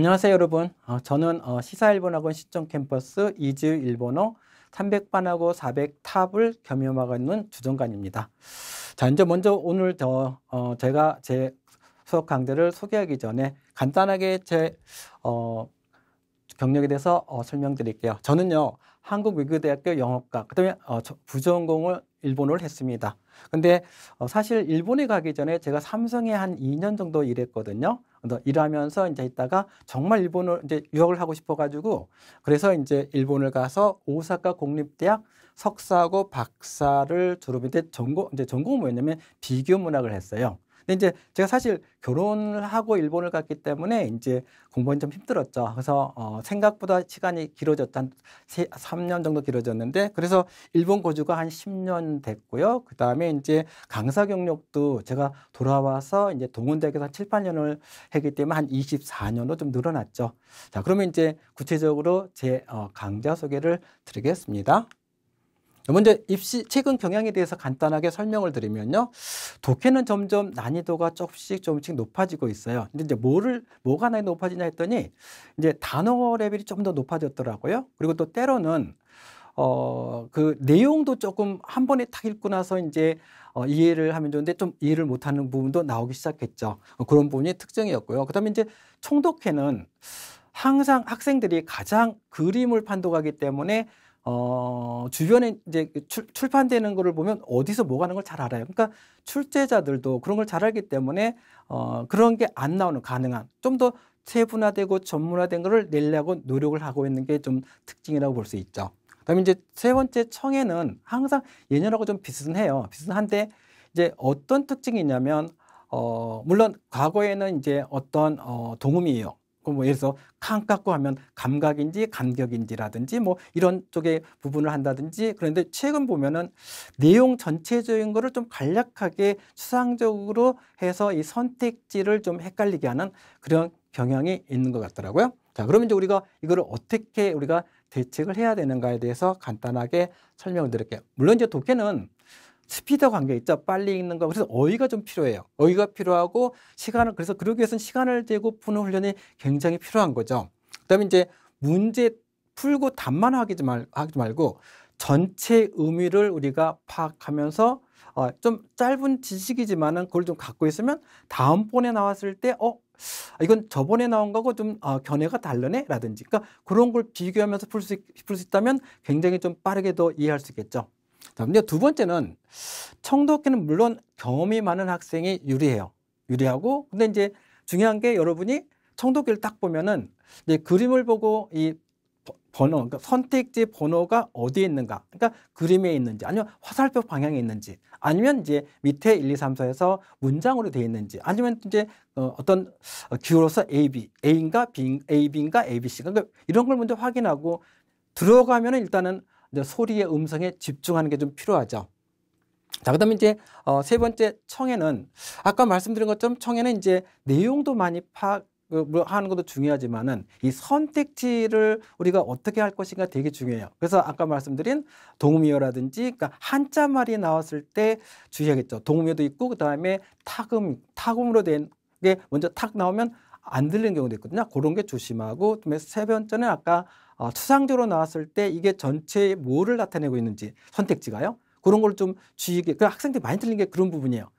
안녕하세요, 여러분. 저는 시사일본학원 시청 캠퍼스 이지우 일본어 300반하고 400탑을 겸임하고 있는 주정관입니다. 자, 이제 먼저 오늘 제가 제 수업 강좌를 소개하기 전에 간단하게 제 경력에 대해서 설명드릴게요. 저는요, 한국외교대학교 영어과, 그다음에 부전공을 일본어를 했습니다. 근데 사실 일본에 가기 전에 제가 삼성에 한 2년 정도 일했거든요. 일하면서 이제 있다가 정말 일본을 이제 유학을 하고 싶어가지고 그래서 이제 일본을 가서 오사카 공립대학 석사하고 박사를 졸업했는데 전공은 뭐였냐면 비교 문학을 했어요. 근데 이제 제가 사실 결혼을 하고 일본을 갔기 때문에 이제 공부는 좀 힘들었죠. 그래서 생각보다 시간이 길어졌다. 한 3년 정도 길어졌는데 그래서 일본 거주가 한 10년 됐고요. 그 다음에 이제 강사 경력도 제가 돌아와서 이제 동문대학에서 한 7, 8년을 했기 때문에 한 24년으로 좀 늘어났죠. 자, 그러면 이제 구체적으로 제 강좌 소개를 드리겠습니다. 먼저 입시 최근 경향에 대해서 간단하게 설명을 드리면요. 독해는 점점 난이도가 조금씩 높아지고 있어요. 근데 이제 뭐가 높아지냐 했더니 이제 단어 레벨이 좀 더 높아졌더라고요. 그리고 또 때로는 그 내용도 조금 한 번에 탁 읽고 나서 이제 이해를 하면 좋은데 좀 이해를 못하는 부분도 나오기 시작했죠. 그런 부분이 특징이었고요. 그다음에 이제 총독해는 항상 학생들이 가장 그림을 판독하기 때문에 주변에 이제 출판되는 거를 보면 어디서 뭐가 하는 걸 잘 알아요. 그러니까 출제자들도 그런 걸 잘 알기 때문에 그런 게 안 나오는 가능한 좀 더 세분화되고 전문화된 거를 내려고 노력을 하고 있는 게 좀 특징이라고 볼 수 있죠. 그다음에 이제 세 번째 청해는 항상 예년하고 좀 비슷해요. 비슷한데 이제 어떤 특징이 있냐면 물론 과거에는 이제 어떤 동음이에요. 뭐 예를 들어서 칸깎고 하면 감각인지 간격인지라든지 뭐 이런 쪽의 부분을 한다든지 그런데 최근 보면은 내용 전체적인 거를 좀 간략하게 추상적으로 해서 이 선택지를 좀 헷갈리게 하는 그런 경향이 있는 것 같더라고요. 자, 그러면 이제 우리가 이거를 어떻게 우리가 대책을 해야 되는가에 대해서 간단하게 설명을 드릴게요. 물론 이제 독해는 스피드와 관계 있죠. 빨리 읽는 거. 그래서 어휘가 좀 필요해요. 어휘가 필요하고 시간을 그래서 그러기 위해서는 시간을 재고 푸는 훈련이 굉장히 필요한 거죠. 그다음에 이제 문제 풀고 답만 하지 말고 전체 의미를 우리가 파악하면서 좀 짧은 지식이지만은 그걸 좀 갖고 있으면 다음번에 나왔을 때 이건 저번에 나온 거하고 좀 견해가 다르네 라든지 그러니까 그런 걸 비교하면서 풀 수 있다면 굉장히 좀 빠르게 더 이해할 수 있겠죠. 자, 근데 두 번째는 청독해는 물론 경험이 많은 학생이 유리하고 근데 이제 중요한 게 여러분이 청독기를 딱 보면은 이제 그림을 보고 이 번호, 그러니까 선택지 번호가 어디에 있는가, 그러니까 그림에 있는지 아니면 화살표 방향에 있는지 아니면 이제 밑에 1, 2, 3, 4에서 문장으로 되어 있는지 아니면 이제 어떤 기호로서 A인가 B인가 ABC가 그러니까 이런 걸 먼저 확인하고 들어가면은 일단은 이제 소리의 음성에 집중하는 게 좀 필요하죠. 자, 그다음에 이제 세 번째 청해는 아까 말씀드린 것처럼 청해는 이제 내용도 많이 하는 것도 중요하지만은 이 선택지를 우리가 어떻게 할 것인가 되게 중요해요. 그래서 아까 말씀드린 동음이어라든지 그러니까 한자말이 나왔을 때 주의하겠죠. 동음이어도 있고 그다음에 타금으로 된 게 먼저 탁 나오면 안 들리는 경우도 있거든요. 그런 게 조심하고 그다음에 세 번째는 아까 추상적으로 나왔을 때 이게 전체에 뭐를 나타내고 있는지 선택지가요. 그런 걸 좀 그 학생들이 많이 틀린 게 그런 부분이에요.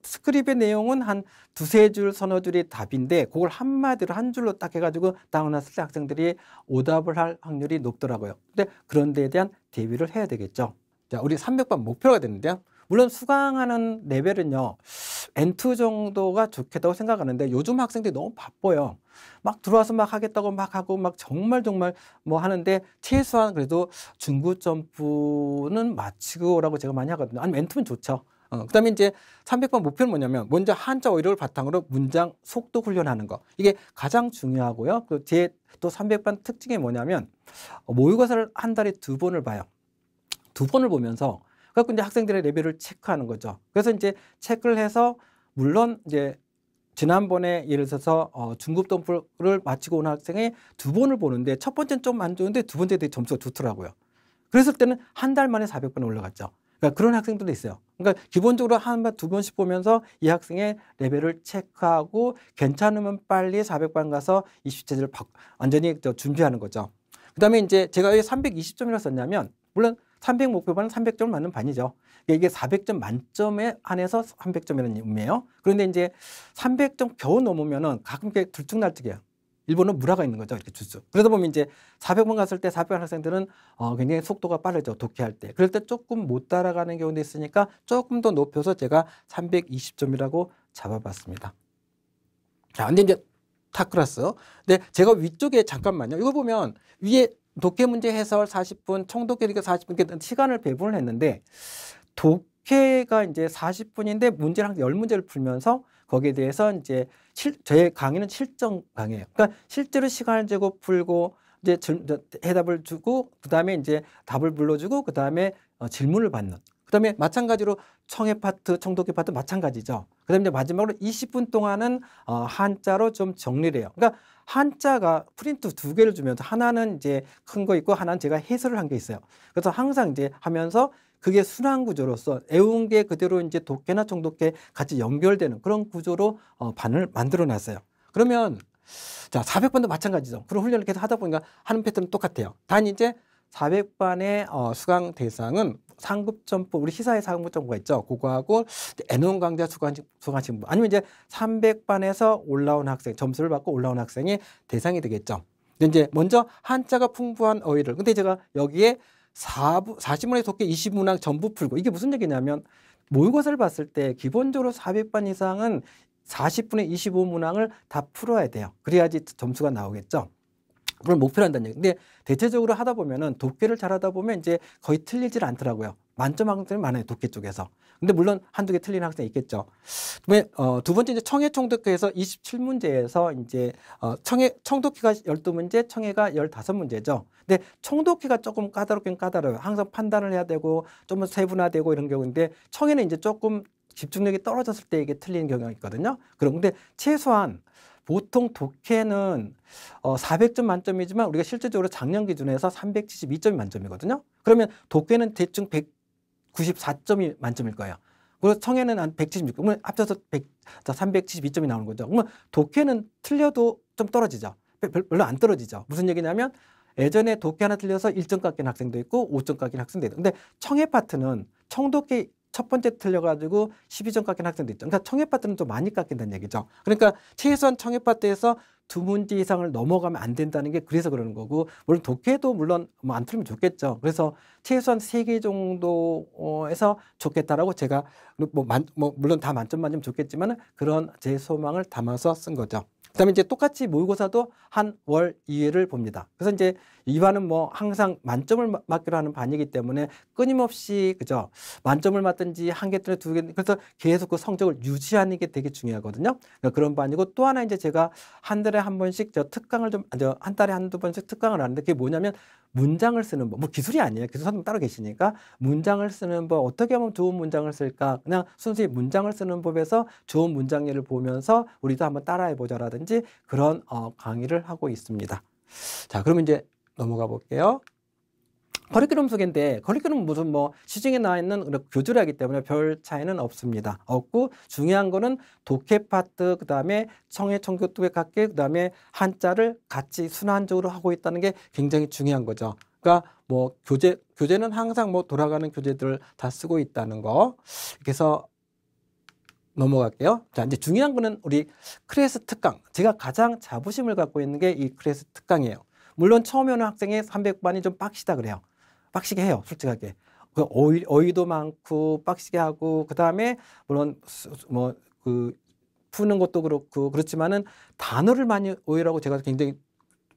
스크립의 내용은 한 두세 줄, 서너 줄이 답인데 그걸 한마디로 한 줄로 딱 해가지고 다운했을 때 학생들이 오답을 할 확률이 높더라고요. 근데 그런 데에 대한 대비를 해야 되겠죠. 자, 우리 300번 목표가 되는데요. 물론 수강하는 레벨은요. N2 정도가 좋겠다고 생각하는데 요즘 학생들이 너무 바빠요. 막 들어와서 막 하겠다고 막 하고 막 정말 뭐 하는데 최소한 그래도 중급 점프는 마치고 오라고 제가 많이 하거든요. 아니면 N2면 좋죠. 그다음에 이제 300번 목표는 뭐냐면 먼저 한자 어휘를 바탕으로 문장 속도 훈련하는 거. 이게 가장 중요하고요. 제 또 300번 특징이 뭐냐면 모의고사를 한 달에 2번을 봐요. 2번을 보면서 그래서 이제 학생들의 레벨을 체크하는 거죠. 그래서 이제 체크를 해서 물론 이제 지난번에 예를 들어서 중급 점프를 마치고 온 학생이 2번을 보는데 첫 번째는 좀 안 좋은데 두 번째 되게 점수가 좋더라고요. 그랬을 때는 한 달 만에 400번 올라갔죠. 그러니까 그런 학생들도 있어요. 그러니까 기본적으로 한 번, 두 번씩 보면서 이 학생의 레벨을 체크하고 괜찮으면 빨리 400반 가서 이슈체제를 완전히 준비하는 거죠. 그다음에 이제 제가 왜 320점이라 썼냐면 물론 300 목표반은 300점을 맞는 반이죠. 이게 400점 만점에 한해서 300점이라는 의미예요. 그런데 이제 300점 겨우 넘으면은 가끔 이렇게 들쭉날쭉해요. 일본은 물화가 있는 거죠. 이렇게 주스. 그러다 보면 이제 400번 갔을 때 400번 학생들은 굉장히 속도가 빠르죠. 독해할 때. 그럴 때 조금 못 따라가는 경우도 있으니까 조금 더 높여서 제가 320점이라고 잡아봤습니다. 자, 근데 이제 타클라스. 근데 제가 위쪽에 잠깐만요. 이거 보면 위에 독해 문제 해설 40분, 총독해니까 40분 이렇게 시간을 배분을 했는데 독해가 이제 40분인데 문제를 한 10문제를 풀면서 거기에 대해서 이제 저의 강의는 실전 강의예요. 그러니까 실제로 시간을 재고 풀고 이제 해답을 주고 그다음에 이제 답을 불러주고 그다음에 질문을 받는. 그다음에 마찬가지로 청해 파트, 총독해 파트 마찬가지죠. 그다음에 이제 마지막으로 20분 동안은 한자로 좀 정리를 해요. 그러니까 한자가 프린트 2개를 주면서 하나는 이제 큰 거 있고 하나는 제가 해설을 한 게 있어요. 그래서 항상 이제 하면서 그게 순환 구조로서 애운 게 그대로 이제 독해나 총독해 같이 연결되는 그런 구조로 반을 만들어 놨어요. 그러면 자, 400반도 마찬가지죠. 그런 훈련을 계속 하다 보니까 하는 패턴은 똑같아요. 단 이제 400반의 수강 대상은 상급점프, 우리 시사의 상급점프가 있죠. 그거하고 N1 강좌 수강하신 분 아니면 이제 300반에서 올라온 학생, 점수를 받고 올라온 학생이 대상이 되겠죠. 근데 이제 먼저 한자가 풍부한 어휘를. 근데 제가 여기에 40문의 독해 20문항 전부 풀고 이게 무슨 얘기냐면 모의고사를 봤을 때 기본적으로 400반 이상은 40분의 25문항을 다 풀어야 돼요. 그래야지 점수가 나오겠죠. 그걸 목표로 한다는 얘기. 근데 대체적으로 하다 보면은 독해를 잘하다 보면 이제 거의 틀리질 않더라고요. 만점 학생들이 많아요. 독해 쪽에서. 근데 물론 한두 개 틀리는 학생이 있겠죠. 두 번째 이제 청해 총독해에서 27문제에서 이제 총독해가 12문제, 청해가 15문제죠. 근데 총독해가 조금 까다롭긴 까다로워요. 항상 판단을 해야 되고 좀 세분화되고 이런 경우인데 청해는 이제 조금 집중력이 떨어졌을 때 이게 틀리는 경우가 있거든요. 그런데 최소한 보통 독해는 400점 만점이지만 우리가 실질적으로 작년 기준에서 372점이 만점이거든요. 그러면 독해는 대충 194점이 만점일 거예요. 그리고 청해는 한 176점, 그러면 합쳐서 372점이 나오는 거죠. 그러면 독해는 틀려도 좀 떨어지죠. 별로 안 떨어지죠. 무슨 얘기냐면 예전에 독해 하나 틀려서 1점 깎인 학생도 있고 5점 깎인 학생도 있고. 근데 청해 파트는 총독해 첫 번째 틀려가지고 12점 깎인 학생도 있죠. 그러니까 청해 파트는 좀 많이 깎인다는 얘기죠. 그러니까 최소한 청해 파트에서 2문제 이상을 넘어가면 안 된다는 게 그래서 그러는 거고, 물론 독해도 물론 뭐 안 틀리면 좋겠죠. 그래서 최소한 3개 정도에서 좋겠다라고 제가 물론 다 만점 맞으면 좋겠지만 그런 제 소망을 담아서 쓴 거죠. 그다음에 이제 똑같이 모의고사도 한 월 2회를 봅니다. 그래서 이제 이 반은 뭐 항상 만점을 맞기로 하는 반이기 때문에 끊임없이 그죠, 만점을 맞든지 한 개 또는 두 개, 그래서 계속 그 성적을 유지하는 게 되게 중요하거든요. 그러니까 그런 반이고, 또 하나 이제 제가 한 달에 한 번씩 특강을 한 달에 한두 번씩 특강을 하는데 그게 뭐냐면 문장을 쓰는 법. 뭐 기술이 아니에요. 기술 선생님 따로 계시니까 문장을 쓰는 법, 어떻게 하면 좋은 문장을 쓸까, 그냥 순수히 문장을 쓰는 법에서 좋은 문장 예를 보면서 우리도 한번 따라해 보자라든지 그런 강의를 하고 있습니다. 자, 그러면 이제 넘어가 볼게요. 커리큘럼 소개인데, 커리큘럼은 무슨 뭐 시중에 나와 있는 교재를 하기 때문에 별 차이는 없습니다. 없고, 중요한 거는 독해 파트, 그 다음에 청해, 총독 두 개 갖게, 그 다음에 한자를 같이 순환적으로 하고 있다는 게 굉장히 중요한 거죠. 그러니까 뭐 교재는 항상 뭐 돌아가는 교재들을 다 쓰고 있다는 거. 그래서 넘어갈게요. 자, 이제 중요한 거는 우리 크레스 특강. 제가 가장 자부심을 갖고 있는 게 이 크레스 특강이에요. 물론 처음에 오는 학생의 300반이 좀 빡시다 그래요. 빡시게 해요, 솔직하게. 그 어휘도 많고 빡시게 하고, 그 다음에 물론 뭐 그 푸는 것도 그렇고 그렇지만은 단어를 많이 오해라고 제가 굉장히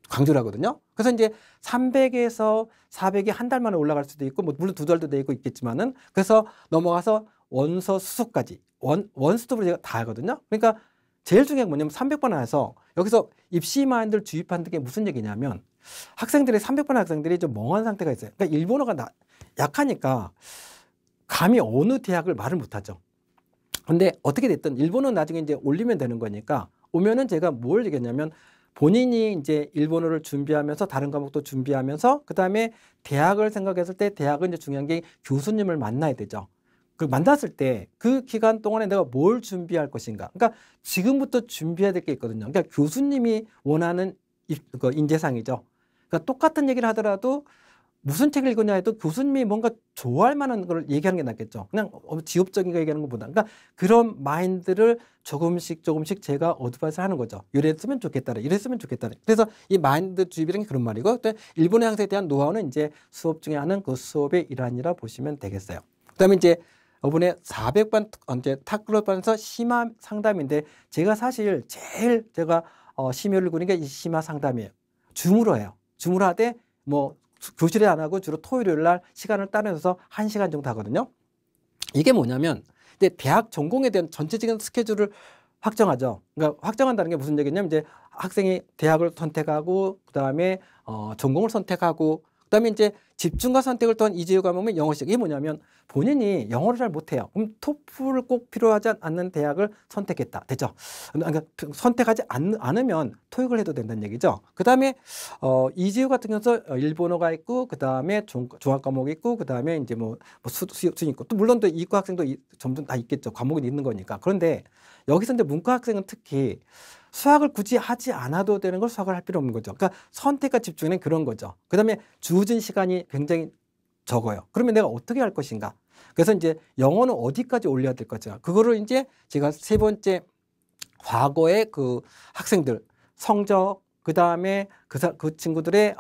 강조를 하거든요. 그래서 이제 300에서 400이 한 달 만에 올라갈 수도 있고, 뭐 물론 두 달도 되고 있겠지만은, 그래서 넘어가서 원서 수속까지 원스톱으로 제가 다 하거든요. 그러니까 제일 중요한 게 뭐냐면 300번 안에서 여기서 입시 마인드를 주입하는 게 무슨 얘기냐면, 학생들이 300번 학생들이 좀 멍한 상태가 있어요. 그러니까 일본어가 약하니까 감히 어느 대학을 말을 못하죠. 근데 어떻게 됐든 일본어는 나중에 이제 올리면 되는 거니까, 오면은 제가 뭘 얘기했냐면 본인이 이제 일본어를 준비하면서 다른 과목도 준비하면서 그다음에 대학을 생각했을 때 대학은 이제 중요한 게 교수님을 만나야 되죠. 그 만났을 때 그 기간 동안에 내가 뭘 준비할 것인가. 그러니까 지금부터 준비해야 될 게 있거든요. 그러니까 교수님이 원하는 그 인재상이죠. 그러니까 똑같은 얘기를 하더라도 무슨 책을 읽었냐 해도 교수님이 뭔가 좋아할 만한 걸 얘기하는 게 낫겠죠. 그냥 지엽적인 거 얘기하는 것보다. 그러니까 그런 마인드를 조금씩 제가 어드바이스 하는 거죠. 이랬으면 좋겠다. 이랬으면 좋겠다. 그래서 이 마인드 주입이라는 게 그런 말이고, 또 일본의 항세에 대한 노하우는 이제 수업 중에 하는 그 수업의 일환이라 보시면 되겠어요. 그다음에 이제 이번에 400번 이제 탁클럽반에서 심화 상담인데, 제가 사실 제일 제가 심혈을 기울인 게 이 심화 상담이에요. 줌으로 해요. 줌으로 하되 뭐 교실에 안 하고 주로 토요일 날 시간을 따내서 1시간 정도 하거든요. 이게 뭐냐면 이제 대학 전공에 대한 전체적인 스케줄을 확정하죠. 그러니까 확정한다는 게 무슨 얘기냐면 이제 학생이 대학을 선택하고 그다음에 전공을 선택하고 그다음에 이제 집중과 선택을 통한 이재유 과목은 영어식. 이게 뭐냐면 본인이 영어를 잘 못해요. 그럼 토플을 꼭 필요하지 않는 대학을 선택했다. 됐죠? 그러니까 선택하지 않으면 토익을 해도 된다는 얘기죠. 그다음에 이재유 같은 경우는 일본어가 있고 그다음에 종합 과목이 있고 그다음에 이제 뭐 수학 있고 또 물론 또 이과 학생도 점점 다 있겠죠. 과목이 있는 거니까. 그런데 여기서 이제 문과 학생은 특히 수학을 굳이 하지 않아도 되는 걸 수학을 할 필요 없는 거죠. 그러니까 선택과 집중은 그런 거죠. 그다음에 주어진 시간이 굉장히 적어요. 그러면 내가 어떻게 할 것인가? 그래서 이제 영어는 어디까지 올려야 될 것인가? 그거를 이제 제가 세 번째 과거의 그 학생들 성적, 그다음에 그 친구들의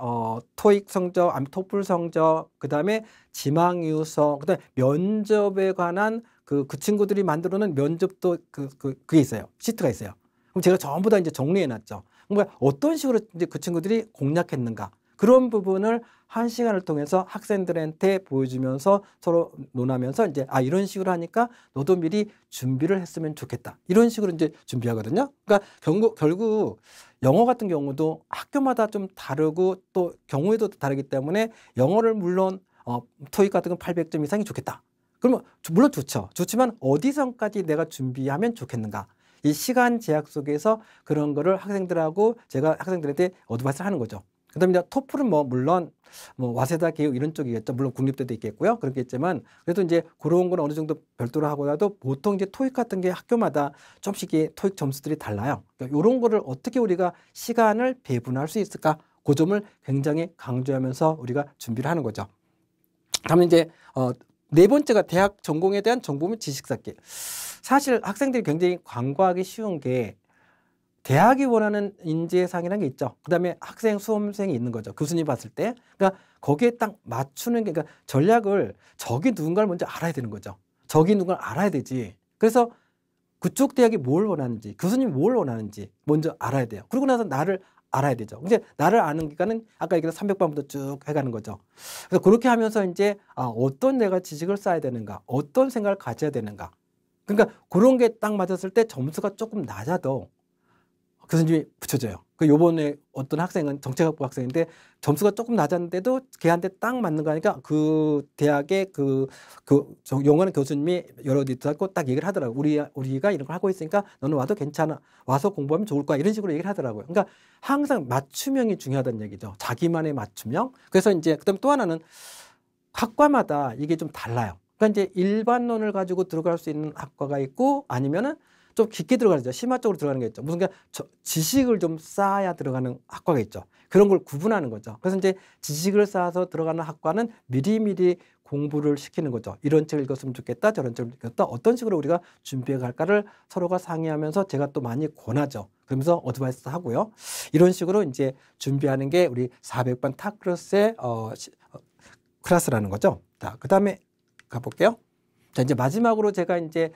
토익 성적, 아니면 토플 성적, 그다음에 지망 유서, 그다음에 면접에 관한 그 친구들이 만들어 놓은 면접도 그게 있어요. 시트가 있어요. 그럼 제가 전부 다 이제 정리해 놨죠. 그러니까 어떤 식으로 이제 그 친구들이 공략했는가. 그런 부분을 1시간을 통해서 학생들한테 보여주면서 서로 논하면서 이제 이런 식으로 하니까 너도 미리 준비를 했으면 좋겠다. 이런 식으로 이제 준비하거든요. 그러니까 결국 영어 같은 경우도 학교마다 좀 다르고 또 경우에도 다르기 때문에 영어를 물론 토익 같은 건 800점 이상이 좋겠다. 그러면 물론 좋죠. 좋지만 어디선까지 내가 준비하면 좋겠는가. 이 시간 제약 속에서 그런 거를 제가 학생들한테 어드바이스를 하는 거죠. 그다음에 이제 토플은 물론 와세다 교육 이런 쪽이겠죠. 물론 국립대도 있겠고요. 그렇겠지만 그래도 이제 그런 건 어느 정도 별도로 하고라도 보통 이제 토익 같은 게 학교마다 좀씩 토익 점수들이 달라요. 그러니까 이런 거를 어떻게 우리가 시간을 배분할 수 있을까? 그 점을 굉장히 강조하면서 우리가 준비를 하는 거죠. 다음에 이제 네 번째가 대학 전공에 대한 정보 및 지식 쌓기. 사실 학생들이 굉장히 간과하기 쉬운 게 대학이 원하는 인재상이라는 게 있죠. 그다음에 학생, 수험생이 있는 거죠. 교수님 봤을 때. 그러니까 거기에 딱 맞추는 게, 그러니까 전략을 저기 누군가를 먼저 알아야 되는 거죠. 저기 누군가를 알아야 되지. 그래서 그쪽 대학이 뭘 원하는지, 교수님이 뭘 원하는지 먼저 알아야 돼요. 그러고 나서 나를 알아야 되죠. 이제 나를 아는 기간은 아까 얘기한 300번부터 쭉 해가는 거죠. 그래서 그렇게 하면서 이제 어떤 내가 지식을 쌓아야 되는가, 어떤 생각을 가져야 되는가. 그러니까 그런 게 딱 맞았을 때 점수가 조금 낮아도 교수님이 붙여줘요. 요번에 어떤 학생은 정책학부 학생인데 점수가 조금 낮았는데도 걔한테 딱 맞는 거니까 그 대학의 용어는 교수님이 여러 듣고 딱 얘기를 하더라고요. 우리가 이런 걸 하고 있으니까 너는 와도 괜찮아. 와서 공부하면 좋을 거야. 이런 식으로 얘기를 하더라고요. 그러니까 항상 맞춤형이 중요하다는 얘기죠. 자기만의 맞춤형. 그래서 이제 그다음에 또 하나는 학과마다 이게 좀 달라요. 그러니까 이제 일반론을 가지고 들어갈 수 있는 학과가 있고 아니면은 좀 깊게 들어가죠. 심화적으로 들어가는 게 있죠. 무슨 지식을 좀 쌓아야 들어가는 학과가 있죠. 그런 걸 구분하는 거죠. 그래서 이제 지식을 쌓아서 들어가는 학과는 미리미리 공부를 시키는 거죠. 이런 책을 읽었으면 좋겠다. 저런 책을 읽었다. 어떤 식으로 우리가 준비해 갈까를 서로가 상의하면서 제가 또 많이 권하죠. 그러면서 어드바이스 하고요. 이런 식으로 이제 준비하는 게 우리 400번 탑클래스의 클래스라는 거죠. 자, 그다음에 가볼게요. 자, 이제 마지막으로 제가 이제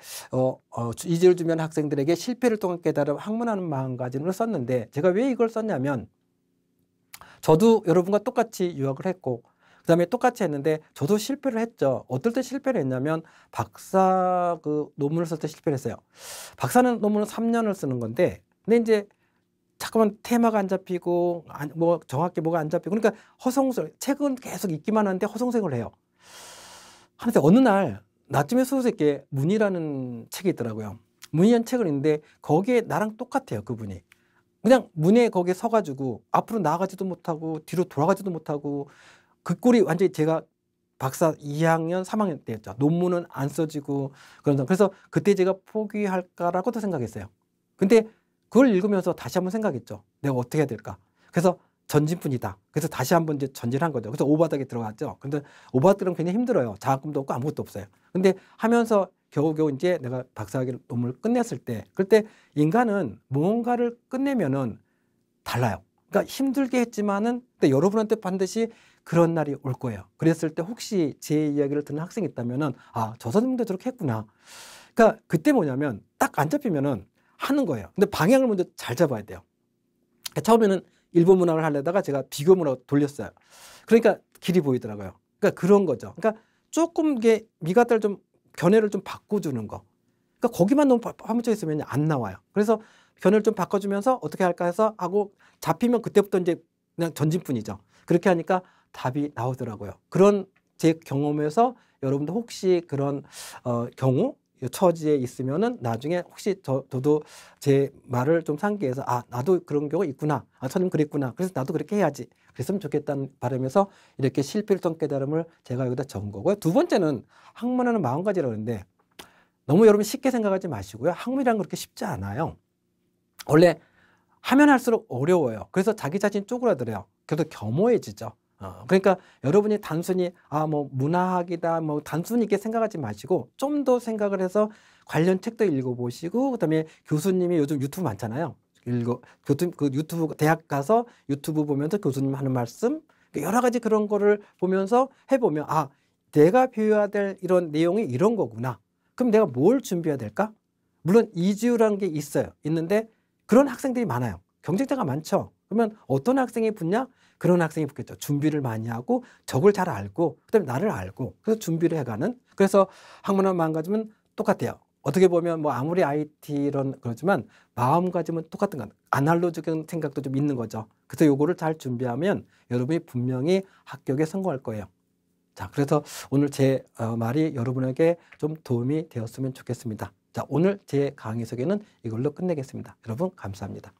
이재를 주면 학생들에게 실패를 통한 깨달음 학문하는 마음가짐을 썼는데, 제가 왜 이걸 썼냐면 저도 여러분과 똑같이 유학을 했고 그다음에 똑같이 했는데 저도 실패를 했죠. 어떨 때 실패를 했냐면 박사 논문을 쓸 때 실패를 했어요. 박사는 논문을 3년을 쓰는 건데 근데 이제 잠깐만 테마가 안 잡히고 정확히 뭐가 안 잡히고 그러니까 책은 계속 읽기만 하는데 허송세월을 해요. 하는데 어느 날 나쯤에 수호새께 문이라는 책이 있더라고요. 문이라는 책을 읽는데 거기에 나랑 똑같아요. 그분이. 그냥 문에 거기에 서가지고 앞으로 나아가지도 못하고 뒤로 돌아가지도 못하고 그 꼴이 완전히 제가 박사 2학년, 3학년 때였죠. 논문은 안 써지고 그래서 그때 제가 포기할까라고도 생각했어요. 근데 그걸 읽으면서 다시 한번 생각했죠. 내가 어떻게 해야 될까? 그래서 전진뿐이다. 그래서 다시 한번 이제 전진한 거죠. 그래서 오바닥에 들어갔죠. 근데 오바닥은 굉장히 힘들어요. 장학금도 없고 아무것도 없어요. 근데 하면서 겨우겨우 이제 내가 박사학위 논문을 끝냈을 때, 그때 인간은 무언가를 끝내면은 달라요. 그러니까 힘들게 했지만은, 근데 여러분한테 반드시 그런 날이 올 거예요. 그랬을 때 혹시 제 이야기를 듣는 학생이 있다면은, 아, 저 선생님도 저렇게 했구나. 그러니까 그때 뭐냐면 딱 안 잡히면은 하는 거예요. 근데 방향을 먼저 잘 잡아야 돼요. 그러니까 처음에는 일본 문학을 하려다가 제가 비교 문학을 돌렸어요. 그러니까 길이 보이더라고요. 그러니까 그런 거죠. 그러니까 조금 이게 미가다를 좀 견해를 좀 바꿔주는 거. 그러니까 거기만 너무 파묻혀 있으면 안 나와요. 그래서 견해를 좀 바꿔주면서 어떻게 할까 해서 하고 잡히면 그때부터 이제 그냥 전진뿐이죠. 그렇게 하니까 답이 나오더라고요. 그런 제 경험에서 여러분도 혹시 그런 경우 처지에 있으면은 나중에 혹시 저도 제 말을 좀 상기해서 아, 나도 그런 경우가 있구나. 아, 저는 그랬구나. 그래서 나도 그렇게 해야지. 그랬으면 좋겠다는 바람에서 이렇게 실필성 깨달음을 제가 여기다 적은 거고요. 두 번째는 학문하는 마음가짐이라고 하는데 너무 여러분 쉽게 생각하지 마시고요. 학문이란 그렇게 쉽지 않아요. 원래 하면 할수록 어려워요. 그래서 자기 자신 쪼그라들어요. 그래도 겸허해지죠. 그러니까 여러분이 단순히 뭐 문화학이다 뭐 단순히 이렇게 생각하지 마시고 좀 더 생각을 해서 관련 책도 읽어보시고 그다음에 교수님이 요즘 유튜브 많잖아요. 그 유튜브 대학 가서 유튜브 보면서 교수님 하는 말씀 여러 가지 그런 거를 보면서 해보면 아, 내가 배워야 될 이런 내용이 이런 거구나. 그럼 내가 뭘 준비해야 될까? 물론 이주라는 게 있어요. 있는데 그런 학생들이 많아요. 경쟁자가 많죠. 그러면 어떤 학생이 붙냐? 그런 학생이 붙겠죠. 준비를 많이 하고 적을 잘 알고 그다음에 나를 알고 그래서 준비를 해가는. 그래서 학문화 마음가짐은 똑같아요. 어떻게 보면 뭐 아무리 IT 이런 그러지만 마음가짐은 똑같은 건 아날로직한 생각도 좀 있는 거죠. 그래서 요거를 잘 준비하면 여러분이 분명히 합격에 성공할 거예요. 자, 그래서 오늘 제 말이 여러분에게 좀 도움이 되었으면 좋겠습니다. 자, 오늘 제 강의 소개는 이걸로 끝내겠습니다. 여러분 감사합니다.